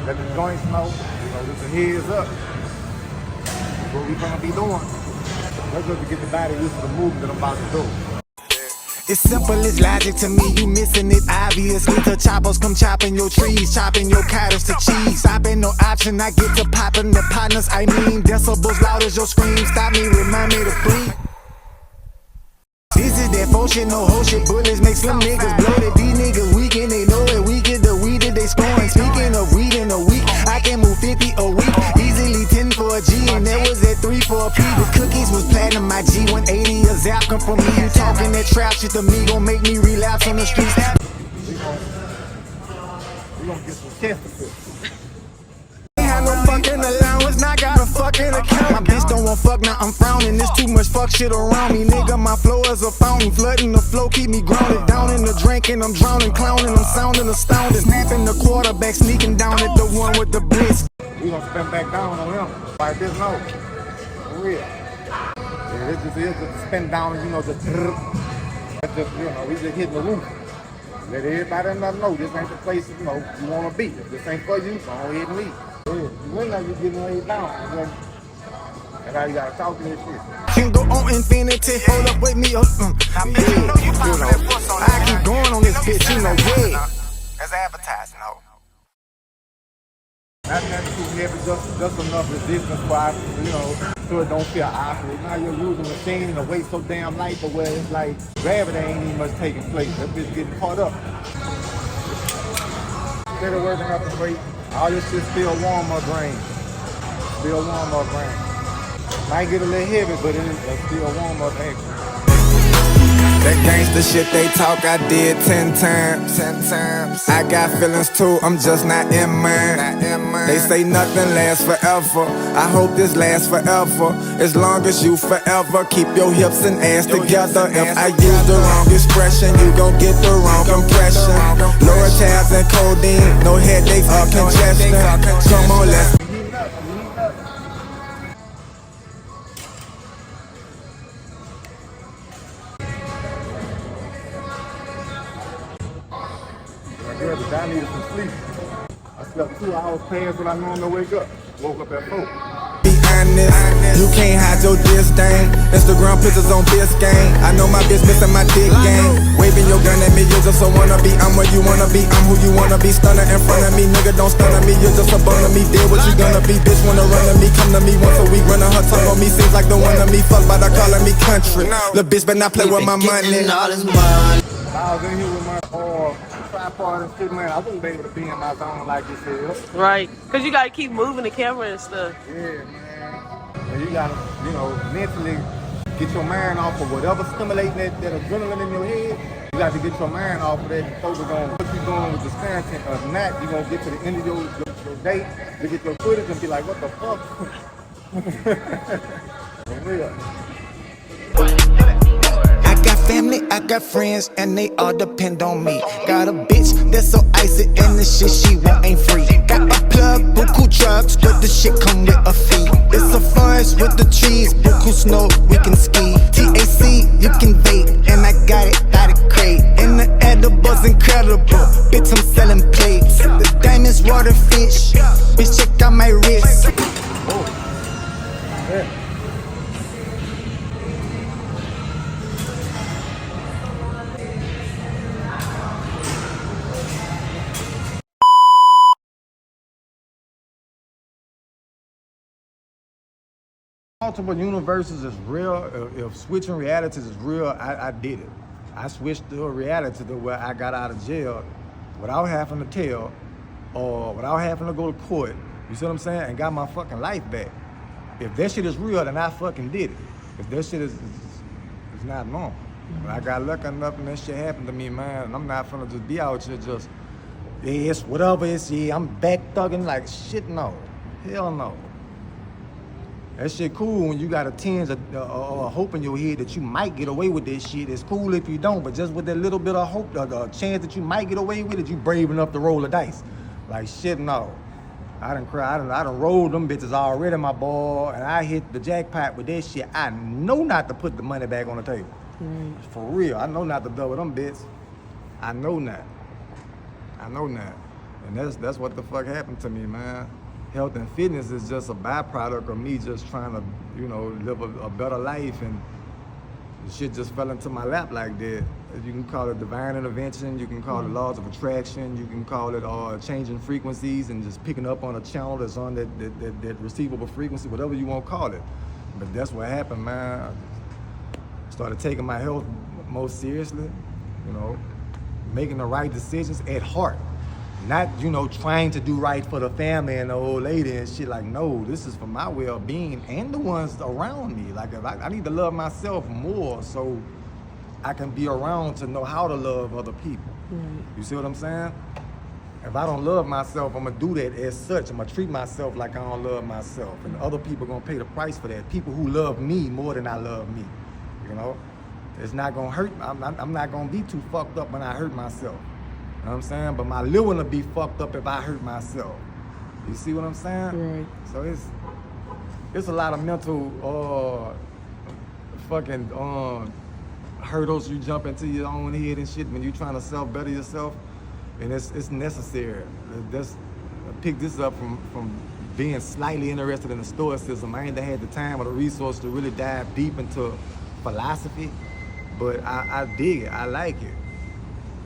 let the joint smoke, just a heads up. That's what we gonna be doing. Let's just to get the body used to the movement that I'm about to do. It's simple as logic to me, you missing it obviously. The choppers come chopping your trees, chopping your cottage to cheese. Stopping no option, I get to popping the partners. I mean, decibels loud as your scream. Stop me, remind me to breathe. This is that full shit, no whole shit. Bullets make some niggas bloated. These niggas weak and they know it. We get the weed that they scoring. Speaking of weed in a week, I can move 50 a week. Easily 10 for a G, and that was at 3 for a P. The cookies was platinum, my G 180 a zap come from me. You talking that trap shit to me, gon' make me relapse on the streets. We gonna get some Chesterfield. No fucking allowance, not got a fucking account. My bitch don't want fuck, now I'm frowning. There's too much fuck shit around me, nigga. My flow is a fountain, flooding the flow, keep me grounded. Down in the drink and I'm drowning, clowning, I'm sounding astounded. Snapping the quarterback, sneaking down at the one with the blitz. We gonna spin back down on him like this, no, for real. Yeah, this just is just a spin down, just that's just, we just hitting the roof. Let everybody know this ain't the place, you wanna be. If this ain't for you, go ahead and leave. Yeah, you win now, you getting laid down. That's how you gotta talk to this shit. Can go on infinity, hold up, wake me up. I keep going on this bitch, yeah. As advertising, no. Not too heavy, just enough resistance where so it don't feel awkward. Now you're using the machine and the weight so damn light, but where it's like gravity ain't even much taking place. That bitch getting caught up. Instead of working up the weight, all this shit still warm my brain. Still warm my brain. Might get a little heavy, but it's still warm my brain. That gangsta shit they talk, I did 10 times. I got feelings too, I'm just not in mine. They say nothing lasts forever. I hope this lasts forever. As long as you forever keep your hips and ass together. If I use the wrong expression, you gon' get the wrong impression. Lower tabs and codeine, no headaches or congestion. Come on, let's. I needed some sleep. I slept 2 hours past when I normally wake up. Woke up at 4. Be honest, you can't hide your disdain. Instagram pictures on Biscayne. I know my bitch missing my dick game. Waving your gun at me, you just a wannabe. I'm where you wanna be, I'm who you wanna be. Stunner in front of me, nigga don't stun at me. You're just a bun of me, dead what you gonna be. Bitch wanna run to me, come to me once a week. Running her tongue on me, seems like the one of me. Fuck by the calling me country. Lil' bitch better not play with my money. All this money. I was in here with my tripod and shit, man. I wouldn't be able to be in my zone like this here. Right, because you got to keep moving the camera and stuff. Yeah, man. And you got to, mentally get your mind off of whatever stimulating that adrenaline in your head. You got to get your mind off of that and focus on what you're doing with the content. If not, you're going to get to the end of your day, to get your footage and be like, what the fuck? For real. Family, I got friends, and they all depend on me. Got a bitch that's so icy, and the shit she want ain't free. Got a plug, buku trucks, but the shit come with a fee. It's a forest with the trees, buku snow, we can ski. TAC, you can vape, and I got it out of crate. And the edible's incredible, bitch I'm selling plates. The diamonds, water fish, bitch check out my wrist. Oh, yeah. Multiple universes is real. If switching realities is real, I did it. I switched to a reality to where I got out of jail without having to tell or without having to go to court. You see what I'm saying? And got my fucking life back. If that shit is real, then I fucking did it. If that shit is not normal. But I got lucky enough and that shit happened to me, man. And I'm not finna just be out here just, it's whatever it's, I'm back thugging like shit, no. Hell no. That shit cool when you got a tinge of hope in your head that you might get away with this shit. It's cool if you don't, but just with that little bit of hope, the chance that you might get away with it, you brave enough to roll the dice. Like shit, no. I done cry, I done rolled them bitches already, my boy, and I hit the jackpot with that shit. I know not to put the money back on the table. For real, I know not to double them bits. I know not. And that's what the fuck happened to me, man. Health and fitness is just a byproduct of me just trying to, you know, live a better life, and the shit just fell into my lap like that. You can call it divine intervention, you can call it laws of attraction, you can call it changing frequencies and just picking up on a channel that's on that receivable frequency, whatever you want to call it. But that's what happened, man. I started taking my health most seriously, you know, making the right decisions at heart. Not, you know, trying to do right for the family and the old lady and shit. Like, no, this is for my well-being and the ones around me. Like, if I need to love myself more so I can be around to know how to love other people. You see what I'm saying? If I don't love myself, I'm gonna do that as such. I'm gonna treat myself like I don't love myself. And other people gonna pay the price for that. People who love me more than I love me, you know? It's not gonna hurt. I'm not gonna be too fucked up when I hurt myself. You know what I'm saying? But my liver will be fucked up if I hurt myself. You see what I'm saying? Right. So it's a lot of mental fucking hurdles you jump into your own head and shit when you're trying to self-better yourself. And it's necessary. I picked this up from being slightly interested in the stoicism. I ain't had the time or the resource to really dive deep into philosophy, but I dig it. I like it.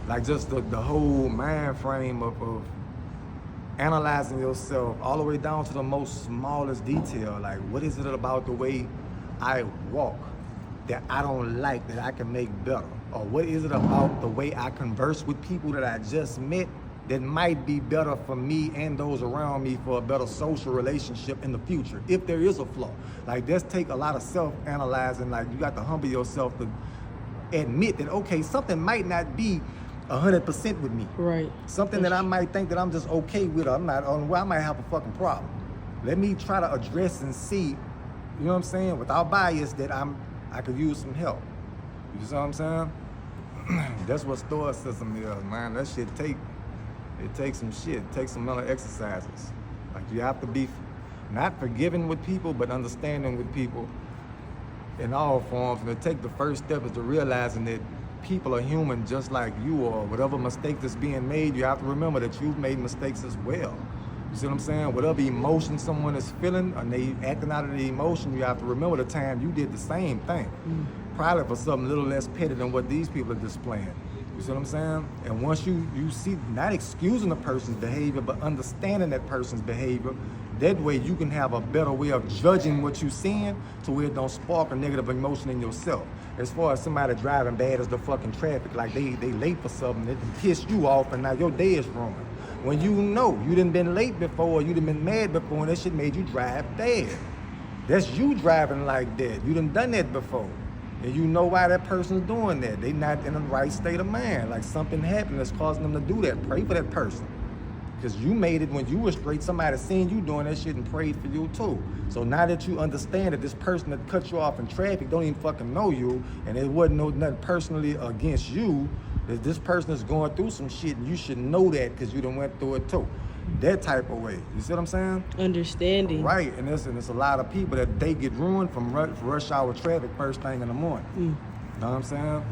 Like just the whole mind frame of analyzing yourself all the way down to the most smallest detail. Like, what is it about the way I walk that I don't like that I can make better? Or what is it about the way I converse with people that I just met that might be better for me and those around me for a better social relationship in the future, if there is a flaw? Like, that's take a lot of self-analyzing. Like, you got to humble yourself to admit that, okay, something might not be 100% with me. Right. Something that I might think that I'm just okay with, or I'm not on, well, I might have a fucking problem. Let me try to address and see, you know what I'm saying, without bias, that I could use some help. You see what I'm saying? That's what stoicism is, man. That shit takes some shit. It takes some mental exercises. Like, you have to be not forgiving with people, but understanding with people in all forms. And to take the first step is to realizing that people are human just like you are. Whatever mistake that's being made, you have to remember that you've made mistakes as well. You see what I'm saying? Whatever emotion someone is feeling and they acting out of the emotion, you have to remember the time you did the same thing. Probably for something a little less petty than what these people are displaying. You see what I'm saying? And once you see, not excusing a person's behavior, but understanding that person's behavior, that way you can have a better way of judging what you're seeing to where it don't spark a negative emotion in yourself. As far as somebody driving bad as the fucking traffic, like they late for something, it pissed you off and now your day is ruined. When you know you done been late before, you done been mad before, and that shit made you drive bad. That's you driving like that. You done that before. And you know why that person's doing that. They not in the right state of mind. Like, something happened that's causing them to do that. Pray for that person. Because you made it when you were straight. Somebody seen you doing that shit and prayed for you too. So now that you understand that this person that cut you off in traffic don't even fucking know you, and it wasn't nothing personally against you, that this person is going through some shit, and you should know that because you done went through it too. That type of way. You see what I'm saying? Understanding. Right, and there's a lot of people that they get ruined from rush hour traffic first thing in the morning. You know what I'm saying?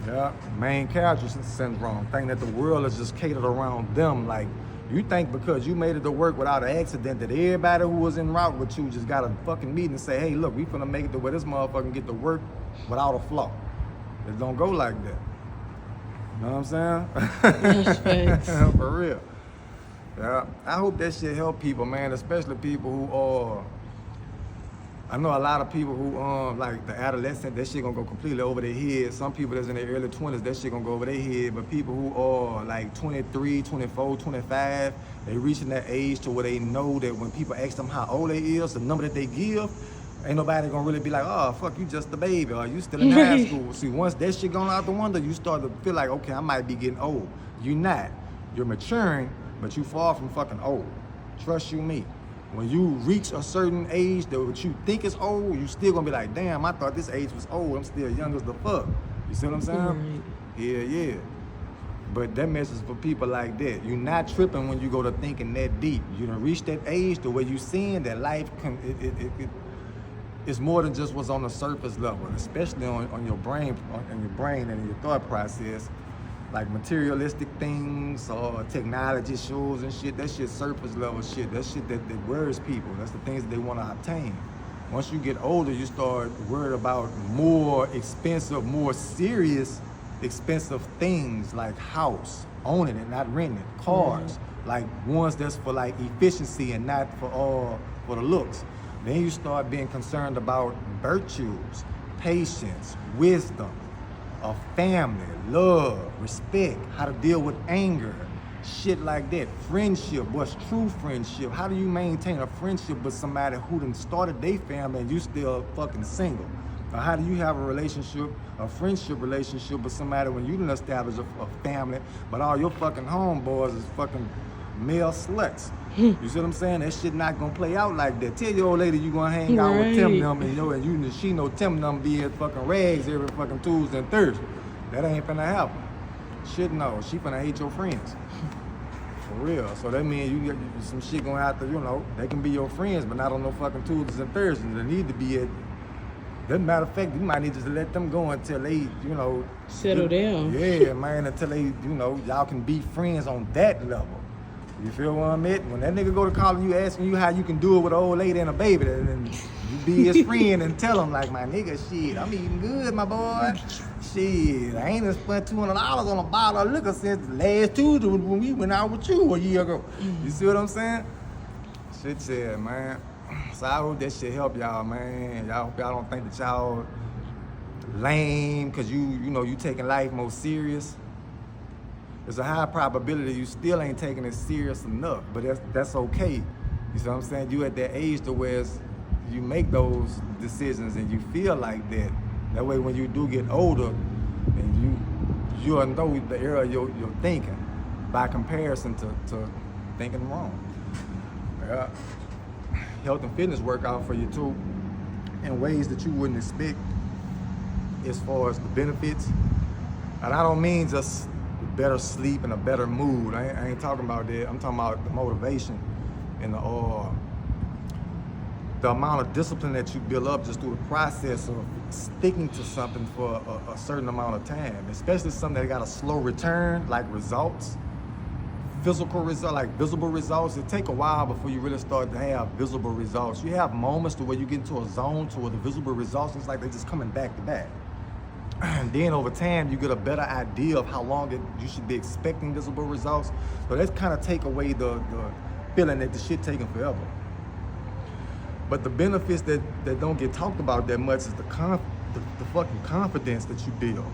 Yeah, main character syndrome. Think that the world is just catered around them. Like, you think because you made it to work without an accident that everybody who was en route with you just got a fucking meeting and say, hey, look, we finna make it to where this motherfucker can get to work without a flaw. It don't go like that. You know what I'm saying? That's facts. For real. Yeah, I hope that shit help people, man, especially people who are, I know a lot of people who, like the adolescent, that shit gonna go completely over their head. Some people that's in their early 20s, that shit gonna go over their head. But people who are like 23, 24, 25, they reaching that age to where they know that when people ask them how old they is, the number that they give, ain't nobody gonna really be like, oh, fuck, you just a baby, or you still in high school. See, once that shit gone out the window, you start to feel like, okay, I might be getting old. You're not. You're maturing, but you far from fucking old. Trust you me. When you reach a certain age that what you think is old, you still gonna be like, damn, I thought this age was old. I'm still young as the fuck. You see what I'm saying? Yeah. But that message is for people like that. You're not tripping when you go to thinking that deep. You done reach that age to where you seeing that life it's more than just what's on the surface level, especially on your brain and your thought process. like materialistic things or technology shows and shit. That shit surface level shit. That shit that worries people. That's the things that they want to obtain. Once you get older, you start worried about more expensive, more serious, expensive things like house, owning it, not renting it, cars, like ones that's for like efficiency and not for the looks. Then you start being concerned about virtues, patience, wisdom, a family, love, respect, how to deal with anger, shit like that. Friendship, what's true friendship? How do you maintain a friendship with somebody who done started their family and you still fucking single? Or how do you have a relationship, a friendship relationship with somebody when you done established a family, but all your fucking homeboys is fucking male sluts? You see what I'm saying? That shit not gonna play out like that. Tell your old lady you gonna hang out with Tim them and she know Tim them be at fucking rags every fucking Tuesday and Thursday. That ain't finna happen. Shit no, she finna hate your friends. For real. So that means you get some shit gonna have to, they can be your friends, but not on no fucking Tuesdays and Thursdays. They need to be at, as a matter of fact, you might need to just let them go until they, settle down. Yeah, man, until they, y'all can be friends on that level. You feel what I mean? When that nigga go to calling you, asking you how you can do it with an old lady and a baby, then you be his friend and tell him like, my nigga, shit, I'm eating good, my boy. Shit, I ain't spent $200 on a bottle of liquor since last Tuesday when we went out with you a year ago. You see what I'm saying? Shit said, man. So I hope that shit help y'all, man. Y'all hope y'all don't think that y'all lame because you taking life more serious. There's a high probability you still ain't taking it serious enough, but that's okay. You see what I'm saying? You at that age to where you make those decisions and you feel like that. That way when you do get older, and you'll know the era you're thinking by comparison to thinking wrong. Yeah. Health and fitness work out for you too in ways that you wouldn't expect as far as the benefits. And I don't mean just better sleep and a better mood. I ain't talking about that. I'm talking about the motivation and the amount of discipline that you build up just through the process of sticking to something for a certain amount of time, especially something that got a slow return, like results, physical results, like visible results. It take a while before you really start to have visible results. You have moments to where you get into a zone to where the visible results, it's like they're just coming back to back. And then over time, you get a better idea of how long you should be expecting visible results. So that's kind of take away the feeling that the shit taking forever. But the benefits that don't get talked about that much is the fucking confidence that you build.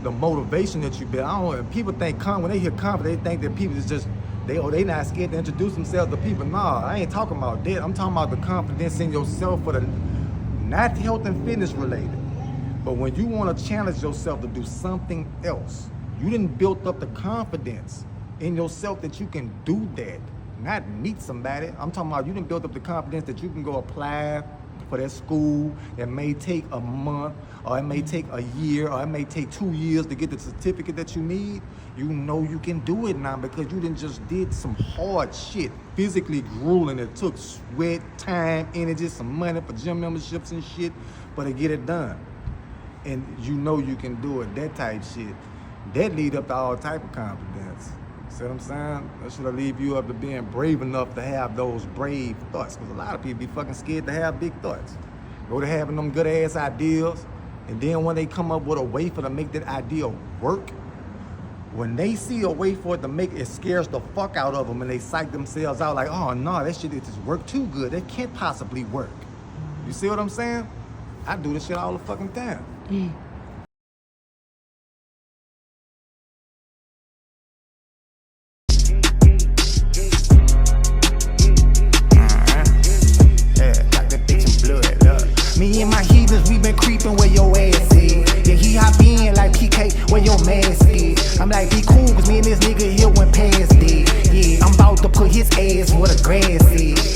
The motivation that you build. People think when they hear confidence, they think that people is just, they not scared to introduce themselves to people. Nah, I ain't talking about that. I'm talking about the confidence in yourself for not health and fitness related. But when you want to challenge yourself to do something else, you didn't build up the confidence in yourself that you can do that, not meet somebody. I'm talking about you didn't build up the confidence that you can go apply for that school that may take a month, or it may take a year, or it may take 2 years to get the certificate that you need. You know you can do it now because you didn't just did some hard shit, physically grueling. It took sweat, time, energy, some money for gym memberships and shit, but to get it done. And you know you can do it, that type shit. That lead up to all type of confidence. See what I'm saying? That should leave you up to being brave enough to have those brave thoughts. Because a lot of people be fucking scared to have big thoughts. Go to having them good ass ideas, and then when they come up with a way for to make that idea work, when they see a way for it to make it, scares the fuck out of them, and they psych themselves out like, oh no, that shit just work too good. That can't possibly work. You see what I'm saying? I do this shit all the fucking time. Yeah, like that bitch in blood, look. Me and my heathens, we been creeping where your ass is. Yeah, he hop in like PK, where your mask is. I'm like, be cool, cause me and this nigga here went past it. Yeah, I'm about to put his ass where the grass is.